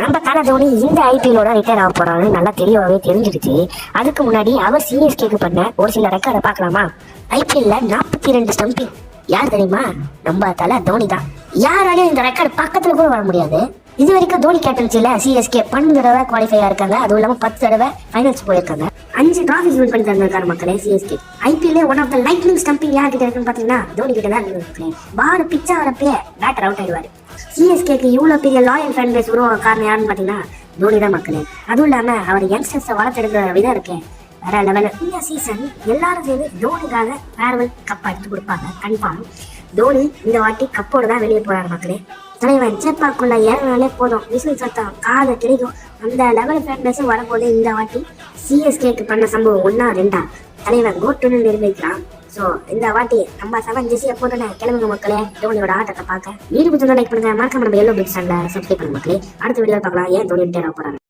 நம்ம தலை தோனி இந்த ஐபிஎல்லோட ரிட்டையர் ஆக போறான்னு நல்லா தெளிவாகவே தெரிஞ்சிருச்சு. அதுக்கு முன்னாடி அவர் சிஎஸ்கேக்கு பண்ண ஒரு சில ரெக்கார்டை பார்க்கலாமா? ஐபிஎல்ல 42 ஸ்டம்பிங் யார் தெரியுமா? நம்ம தலை தோனி தான். யாராலையும் இந்த ரெக்கார்டு பக்கத்துல கூட வர முடியாது. இது வரைக்கும் தோனி கேப்டன்சில சிஎஸ்கே 12 தடவை குவாலிஃபை இருக்காங்க. அதுவும் இல்லாம 10 தடவை ஃபைனல்ஸ் போயிருக்காங்க. 5 டிராஃபிஸ் வின் பண்ணி தந்திருக்காரு மக்களே சிஎஸ்கே. ஐபிஎல்ல one of the lightning stumping யார்கிட்ட இருக்குன்னு பாத்தீங்கன்னா தோனி கிட்ட தான் இருக்கு. பால் பிச்சா வரப்பே பேட்டர் அவுட் ஆயிடுவாரு. சிஎஸ்கேக்கு இவ்வளவு பெரிய லாயல் ஃபேன் பேஸ் உருவாக காரணம் யாருன்னு பாத்தீங்கன்னா தோனி தான் மக்களே. அதுவும் இல்லாம அவர் யங்ஸ்டர்ஸை வளர்த்தெடுக்கிற விதம் இருக்கேன் வேற லெவல். இந்த சீசன் எல்லாரும் சேர்ந்து தோனிக்காக ஃபேர்வெல் கப் அடிச்சு கொடுப்பாங்க கன்ஃபார்ம். தோனி இந்த வாட்டி கப்போடு தான் வெளியே போறாரு மக்களே. தலைவன் சேப்பாக்குள்ள ஏறினாலே போதும் விசில் சத்தம் காதை கிடைக்கும். அந்த லெவல் ஃபேன் பேஸும் வரும்போது இந்த வாட்டி சிஎஸ்கேக்கு பண்ண சம்பவம் 1 2 தலைவன் கோட்டுன்னு நிரூபிக்கிறான். ஸோ இந்த வாட்டி நம்ம 7 ஜெர்சியை போட்டுன்னு கிளம்புங்க மக்களே தோனியோட ஆட்டத்தை பார்க்க. வீடு பிடிச்சா லைக் பண்ணுங்க, மறக்காம நம்ம எல்லோ பிக் சேனலை சப்ஸ்கிரைப் பண்ணுங்க மக்களே. அடுத்த வீடியோ பார்க்கலாம் ஏன் தோனி ரிட்டையர் ஆக போறாங்க.